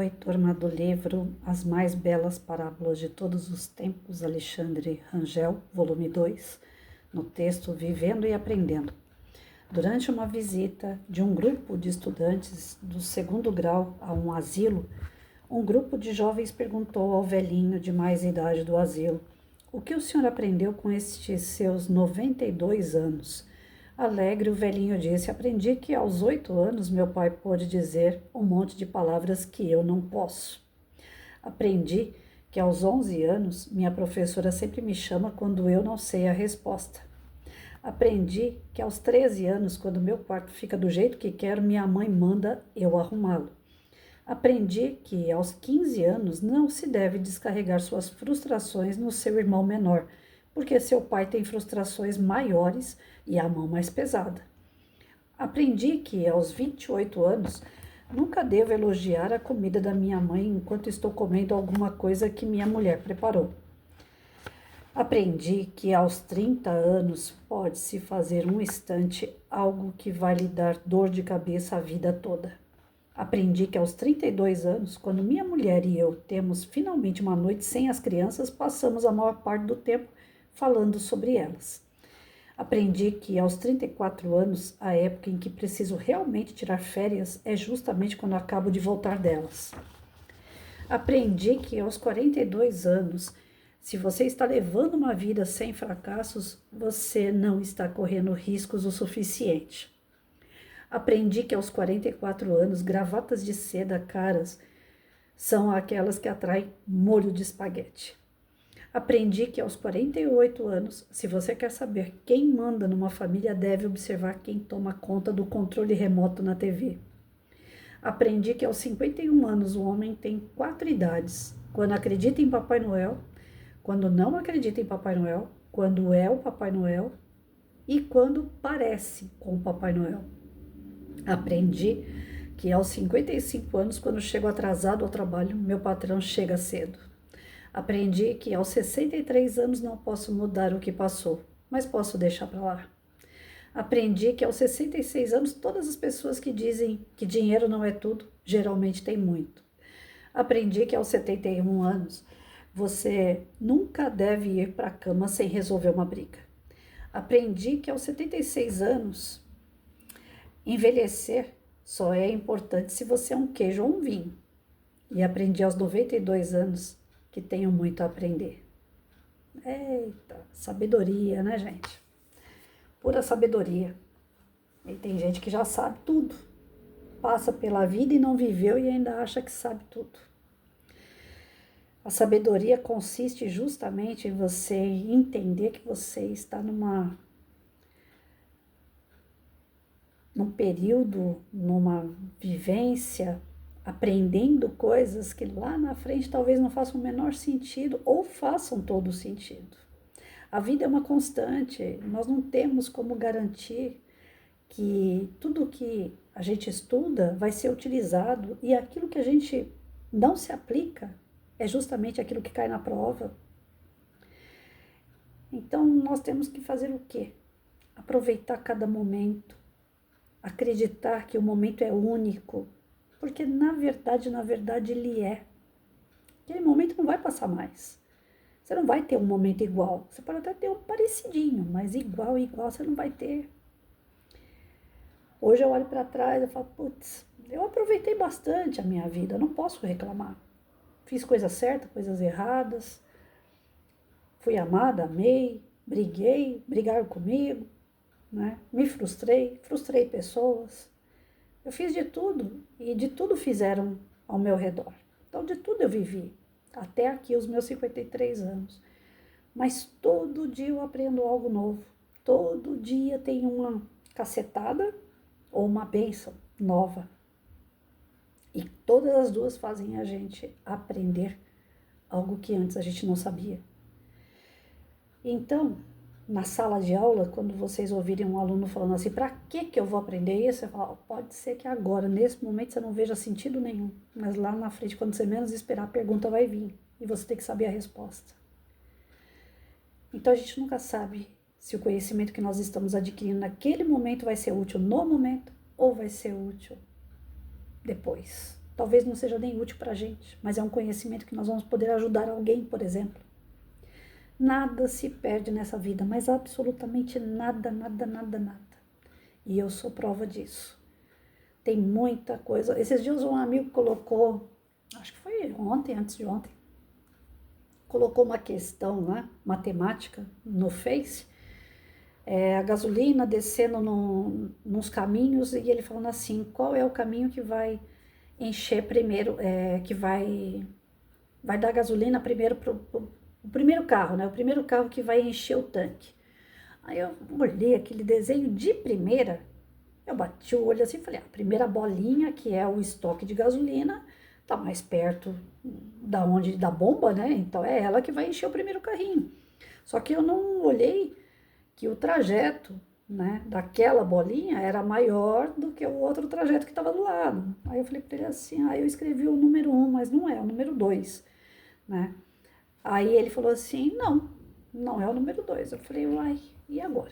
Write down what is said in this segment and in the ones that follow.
Oi, turma do livro As Mais Belas Parábolas de Todos os Tempos, Alexandre Rangel, volume 2, no texto Vivendo e Aprendendo. Durante uma visita de um grupo de estudantes do segundo grau a um asilo, um grupo de jovens perguntou ao velhinho de mais idade do asilo: "O que o senhor aprendeu com estes seus 92 anos?" Alegre, o velhinho disse: "Aprendi que aos 8 anos meu pai pôde dizer um monte de palavras que eu não posso. Aprendi que aos 11 anos minha professora sempre me chama quando eu não sei a resposta. Aprendi que aos 13 anos, quando meu quarto fica do jeito que quero, minha mãe manda eu arrumá-lo. Aprendi que aos 15 anos não se deve descarregar suas frustrações no seu irmão menor, porque seu pai tem frustrações maiores e a mão mais pesada. Aprendi que aos 28 anos nunca devo elogiar a comida da minha mãe enquanto estou comendo alguma coisa que minha mulher preparou. Aprendi que aos 30 anos pode-se fazer um instante algo que vai lhe dar dor de cabeça a vida toda. Aprendi que aos 32 anos, quando minha mulher e eu temos finalmente uma noite sem as crianças, passamos a maior parte do tempo falando sobre elas. Aprendi que aos 34 anos, a época em que preciso realmente tirar férias é justamente quando acabo de voltar delas. Aprendi que aos 42 anos, se você está levando uma vida sem fracassos, você não está correndo riscos o suficiente. Aprendi que aos 44 anos, gravatas de seda caras são aquelas que atraem molho de espaguete. Aprendi que aos 48 anos, se você quer saber quem manda numa família, deve observar quem toma conta do controle remoto na TV. Aprendi que aos 51 anos o homem tem 4 idades: quando acredita em Papai Noel, quando não acredita em Papai Noel, quando é o Papai Noel e quando parece com o Papai Noel. Aprendi que aos 55 anos, quando chego atrasado ao trabalho, meu patrão chega cedo. Aprendi que aos 63 anos não posso mudar o que passou, mas posso deixar para lá. Aprendi que aos 66 anos todas as pessoas que dizem que dinheiro não é tudo, geralmente têm muito. Aprendi que aos 71 anos você nunca deve ir para a cama sem resolver uma briga. Aprendi que aos 76 anos envelhecer só é importante se você é um queijo ou um vinho. E aprendi aos 92 anos que tenho muito a aprender. Eita, sabedoria, né, gente? Pura sabedoria. E tem gente que já sabe tudo. Passa pela vida e não viveu e ainda acha que sabe tudo. A sabedoria consiste justamente em você entender que você está num período, numa vivência, aprendendo coisas que lá na frente talvez não façam o menor sentido ou façam todo o sentido. A vida é uma constante, nós não temos como garantir que tudo que a gente estuda vai ser utilizado e aquilo que a gente não se aplica é justamente aquilo que cai na prova. Então nós temos que fazer o quê? Aproveitar cada momento, acreditar que o momento é único, porque na verdade ele é. Aquele momento não vai passar mais. Você não vai ter um momento igual. Você pode até ter um parecidinho, mas igual você não vai ter. Hoje eu olho para trás e falo, putz, eu aproveitei bastante a minha vida, eu não posso reclamar. Fiz coisas certas, coisas erradas. Fui amada, amei, briguei, brigaram comigo, né? Me frustrei pessoas. Eu fiz de tudo e de tudo fizeram ao meu redor. Então, de tudo eu vivi, até aqui os meus 53 anos. Mas todo dia eu aprendo algo novo. Todo dia tem uma cacetada ou uma bênção nova. E todas as duas fazem a gente aprender algo que antes a gente não sabia. Então, na sala de aula, quando vocês ouvirem um aluno falando assim, para que eu vou aprender isso? Você fala, pode ser que agora, nesse momento, você não veja sentido nenhum. Mas lá na frente, quando você menos esperar, a pergunta vai vir. E você tem que saber a resposta. Então, a gente nunca sabe se o conhecimento que nós estamos adquirindo naquele momento vai ser útil no momento ou vai ser útil depois. talvez não seja nem útil para a gente, mas é um conhecimento que nós vamos poder ajudar alguém, por exemplo. Nada se perde nessa vida, mas absolutamente nada, nada, nada, nada. E eu sou prova disso. Tem muita coisa. Esses dias um amigo colocou, acho que foi ontem, antes de ontem, colocou uma questão lá, matemática, no Face, a gasolina descendo nos caminhos, e ele falando assim, qual é o caminho que vai encher primeiro, que vai dar gasolina primeiro o primeiro carro, né? O primeiro carro que vai encher o tanque. Aí eu olhei aquele desenho de primeira, eu bati o olho assim e falei, a primeira bolinha, que é o estoque de gasolina, tá mais perto da bomba, né? Então é ela que vai encher o primeiro carrinho. Só que eu não olhei que o trajeto, né, daquela bolinha era maior do que o outro trajeto que estava do lado. Aí eu falei para ele assim, eu escrevi o número 1, mas não é o número 2, né? Aí ele falou assim, não é o número 2. Eu falei, uai, e agora?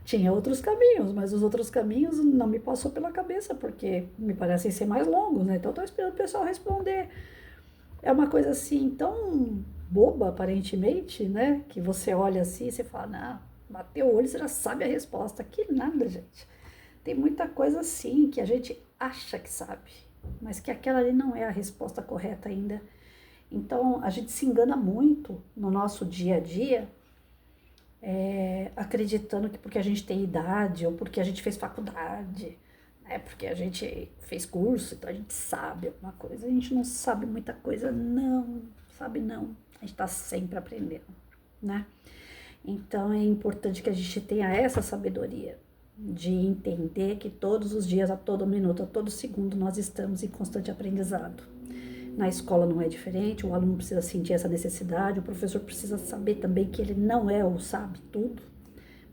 Tinha outros caminhos, mas os outros caminhos não me passou pela cabeça, porque me parecem ser mais longos, né? Então eu tô esperando o pessoal responder. É uma coisa assim tão boba, aparentemente, né? Que você olha assim e você fala, não, bateu o olho, você já sabe a resposta. Que nada, gente. Tem muita coisa assim que a gente acha que sabe, mas que aquela ali não é a resposta correta ainda. Então a gente se engana muito no nosso dia a dia, acreditando que porque a gente tem idade ou porque a gente fez faculdade, né, porque a gente fez curso, então a gente sabe alguma coisa. A gente não sabe muita coisa, não, sabe não. A gente está sempre aprendendo, né? Então é importante que a gente tenha essa sabedoria de entender que todos os dias, a todo minuto, a todo segundo, nós estamos em constante aprendizado. Na escola não é diferente, o aluno precisa sentir essa necessidade, o professor precisa saber também que ele não é ou sabe tudo,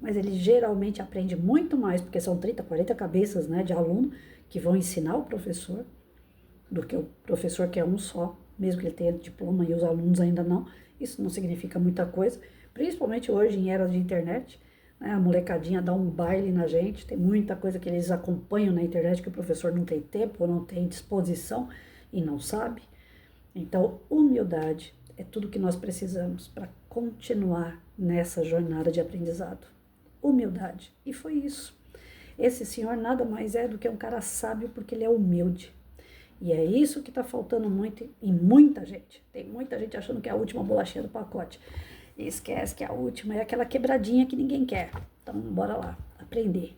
mas ele geralmente aprende muito mais, porque são 30, 40 cabeças, né, de aluno que vão ensinar o professor, do que o professor que é um só, mesmo que ele tenha diploma e os alunos ainda não. Isso não significa muita coisa, principalmente hoje em era de internet, né, a molecadinha dá um baile na gente, tem muita coisa que eles acompanham na internet que o professor não tem tempo ou não tem disposição e não sabe. Então, humildade é tudo que nós precisamos para continuar nessa jornada de aprendizado. Humildade. E foi isso. Esse senhor nada mais é do que um cara sábio porque ele é humilde. E é isso que está faltando muito em muita gente. Tem muita gente achando que é a última bolachinha do pacote. E esquece que a última é aquela quebradinha que ninguém quer. Então, bora lá, aprender.